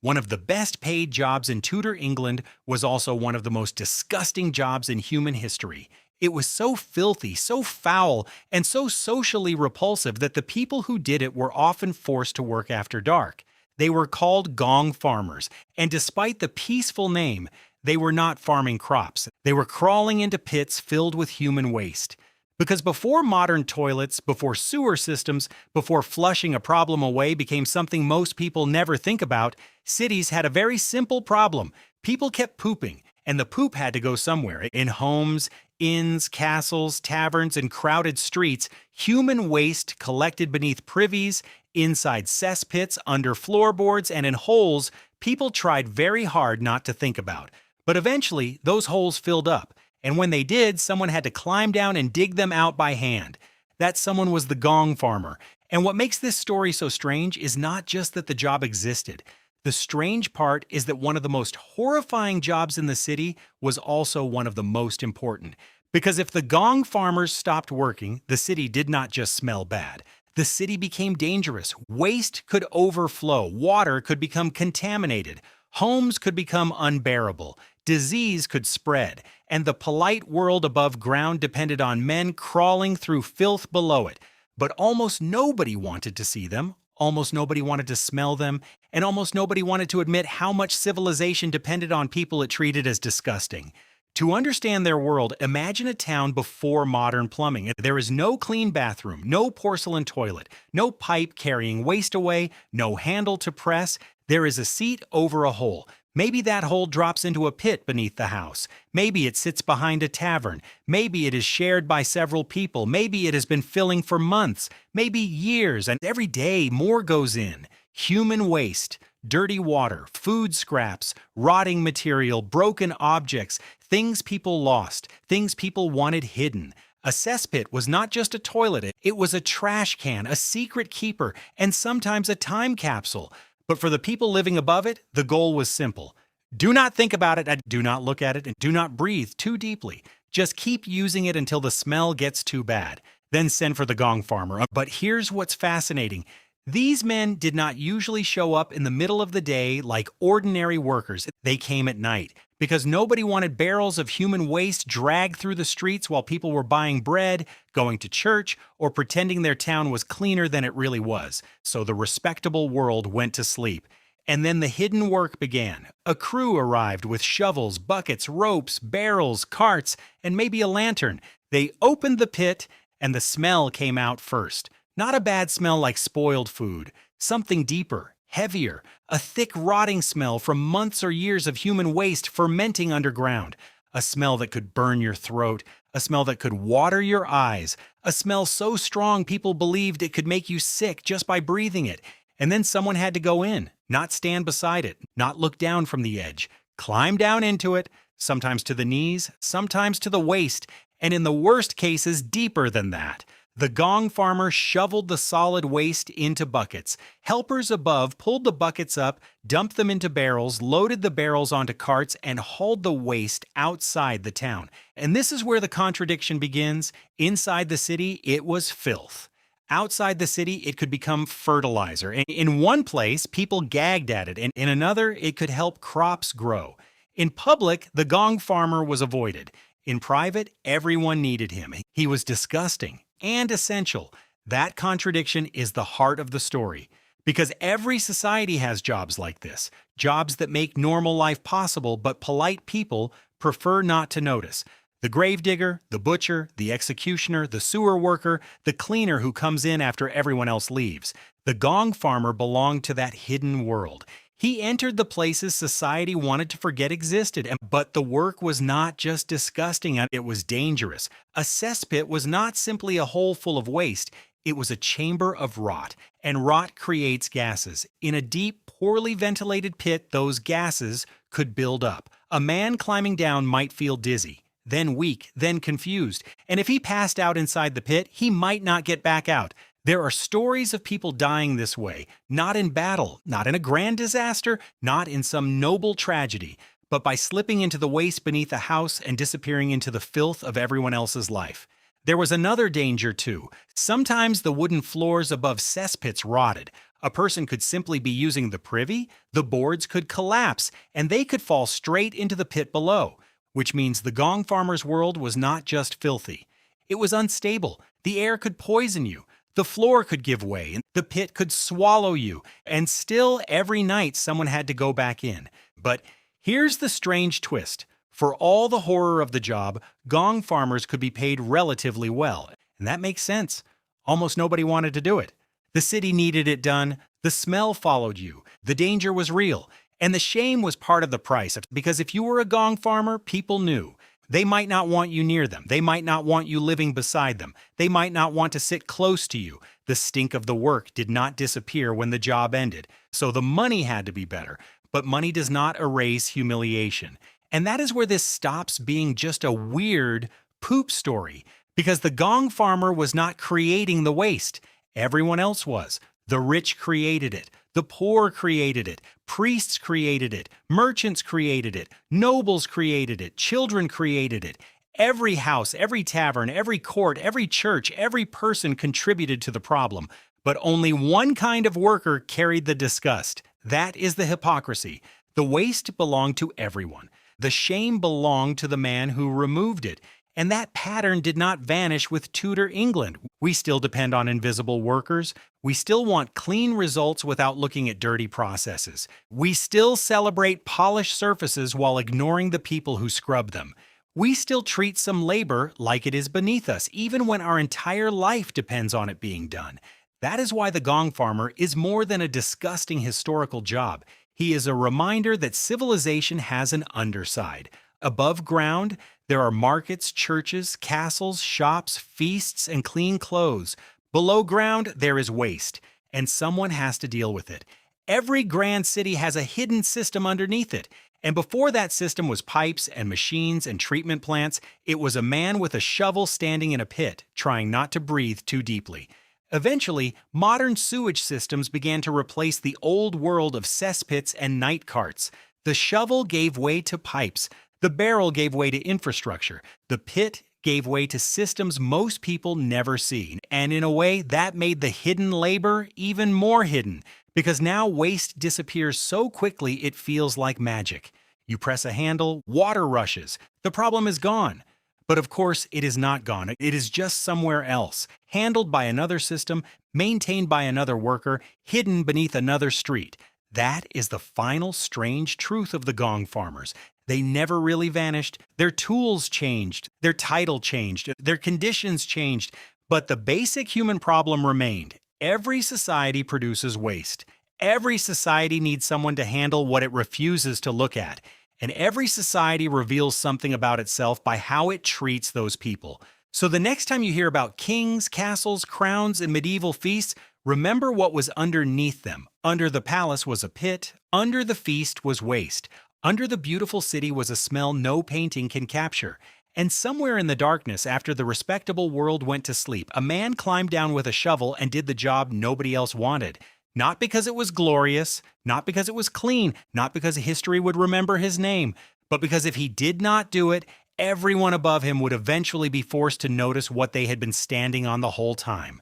One of the best paid jobs in Tudor England was also one of the most disgusting jobs in human history. It was so filthy, so foul, and so socially repulsive that the people who did it were often forced to work after dark. They were called Gong farmers, and despite the peaceful name, they were not farming crops. They were crawling into pits filled with human waste. Because before modern toilets, before sewer systems, before flushing a problem away became something most people never think about, cities had a very simple problem. People kept pooping, and the poop had to go somewhere. In homes, inns, castles, taverns, and crowded streets, human waste collected beneath privies, inside cesspits, under floorboards, and in holes people tried very hard not to think about. But eventually, those holes filled up. And when they did, someone had to climb down and dig them out by hand. That someone was the Gong farmer. And what makes this story so strange is not just that the job existed. The strange part is that one of the most horrifying jobs in the city was also one of the most important. Because if the Gong farmers stopped working, the city did not just smell bad. The city became dangerous. Waste could overflow. Water could become contaminated. Homes could become unbearable. Disease could spread, and the polite world above ground depended on men crawling through filth below it. But almost nobody wanted to see them, almost nobody wanted to smell them, and almost nobody wanted to admit how much civilization depended on people it treated as disgusting. To understand their world, imagine a town before modern plumbing. There is no clean bathroom, no porcelain toilet, no pipe carrying waste away, no handle to press. There is a seat over a hole. Maybe that hole drops into a pit beneath the house. Maybe it sits behind a tavern. Maybe it is shared by several people. Maybe it has been filling for months, maybe years, and every day more goes in. Human waste, dirty water, food scraps, rotting material, broken objects, things people lost, things people wanted hidden. A cesspit was not just a toilet, it was a trash can, a secret keeper, and sometimes a time capsule. But for the people living above it, the goal was simple. Do not think about it, do not look at it, and do not breathe too deeply. Just keep using it until the smell gets too bad. Then send for the Gong farmer. But here's what's fascinating. These men did not usually show up in the middle of the day like ordinary workers. They came at night, because nobody wanted barrels of human waste dragged through the streets while people were buying bread, going to church, or pretending their town was cleaner than it really was. So the respectable world went to sleep. And then the hidden work began. A crew arrived with shovels, buckets, ropes, barrels, carts, and maybe a lantern. They opened the pit, and the smell came out first. Not a bad smell like spoiled food. Something deeper, heavier, a thick rotting smell from months or years of human waste fermenting underground. A smell that could burn your throat, a smell that could water your eyes, a smell so strong people believed it could make you sick just by breathing it. And then someone had to go in, not stand beside it, not look down from the edge, climb down into it, sometimes to the knees, sometimes to the waist, and in the worst cases, deeper than that. The Gong farmer shoveled the solid waste into buckets. Helpers above pulled the buckets up, dumped them into barrels, loaded the barrels onto carts, and hauled the waste outside the town. And this is where the contradiction begins. Inside the city, it was filth. Outside the city, it could become fertilizer. In one place, people gagged at it, and in another, it could help crops grow. In public, the Gong farmer was avoided. In private, everyone needed him. He was disgusting and essential. That contradiction is the heart of the story. Because every society has jobs like this, jobs that make normal life possible, but polite people prefer not to notice. The gravedigger, the butcher, the executioner, the sewer worker, the cleaner who comes in after everyone else leaves. The Gong farmer belonged to that hidden world. He entered the places society wanted to forget existed, but the work was not just disgusting, it was dangerous. A cesspit was not simply a hole full of waste, it was a chamber of rot, and rot creates gases. In a deep, poorly ventilated pit, those gases could build up. A man climbing down might feel dizzy, then weak, then confused, and if he passed out inside the pit, he might not get back out. There are stories of people dying this way, not in battle, not in a grand disaster, not in some noble tragedy, but by slipping into the waste beneath a house and disappearing into the filth of everyone else's life. There was another danger too. Sometimes the wooden floors above cesspits rotted. A person could simply be using the privy, the boards could collapse, and they could fall straight into the pit below, which means the Gong farmer's world was not just filthy. It was unstable. The air could poison you. The floor could give way, and the pit could swallow you, and still every night someone had to go back in. But here's the strange twist. For all the horror of the job, Gong farmers could be paid relatively well, and that makes sense. Almost nobody wanted to do it. The city needed it done, the smell followed you, the danger was real, and the shame was part of the price, because if you were a Gong farmer, people knew. They might not want you near them. They might not want you living beside them. They might not want to sit close to you. The stink of the work did not disappear when the job ended, so the money had to be better. But money does not erase humiliation. And that is where this stops being just a weird poop story, because the Gong farmer was not creating the waste. Everyone else was. The rich created it. The poor created it. Priests created it. Merchants created it. Nobles created it. Children created it. Every house, every tavern, every court, every church, every person contributed to the problem. But only one kind of worker carried the disgust. That is the hypocrisy. The waste belonged to everyone. The shame belonged to the man who removed it. And that pattern did not vanish with Tudor England. We still depend on invisible workers. We still want clean results without looking at dirty processes. We still celebrate polished surfaces while ignoring the people who scrub them. We still treat some labor like it is beneath us, even when our entire life depends on it being done. That is why the Gong farmer is more than a disgusting historical job. He is a reminder that civilization has an underside. Above ground, there are markets, churches, castles, shops, feasts, and clean clothes. Below ground, there is waste, and someone has to deal with it. Every grand city has a hidden system underneath it, and before that system was pipes and machines and treatment plants, it was a man with a shovel standing in a pit, trying not to breathe too deeply. Eventually, modern sewage systems began to replace the old world of cesspits and night carts. The shovel gave way to pipes. The barrel gave way to infrastructure. The pit gave way to systems most people never see. And in a way, that made the hidden labor even more hidden, because now waste disappears so quickly it feels like magic. You press a handle, water rushes. The problem is gone. But of course, it is not gone. It is just somewhere else, handled by another system, maintained by another worker, hidden beneath another street. That is the final strange truth of the Gong farmers. They never really vanished. Their tools changed, their title changed, their conditions changed, but the basic human problem remained. Every society produces waste. Every society needs someone to handle what it refuses to look at. And every society reveals something about itself by how it treats those people. So the next time you hear about kings, castles, crowns, and medieval feasts, remember what was underneath them. Under the palace was a pit. Under the feast was waste. Under the beautiful city was a smell no painting can capture. And somewhere in the darkness, after the respectable world went to sleep, a man climbed down with a shovel and did the job nobody else wanted. Not because it was glorious, not because it was clean, not because history would remember his name, but because if he did not do it, everyone above him would eventually be forced to notice what they had been standing on the whole time.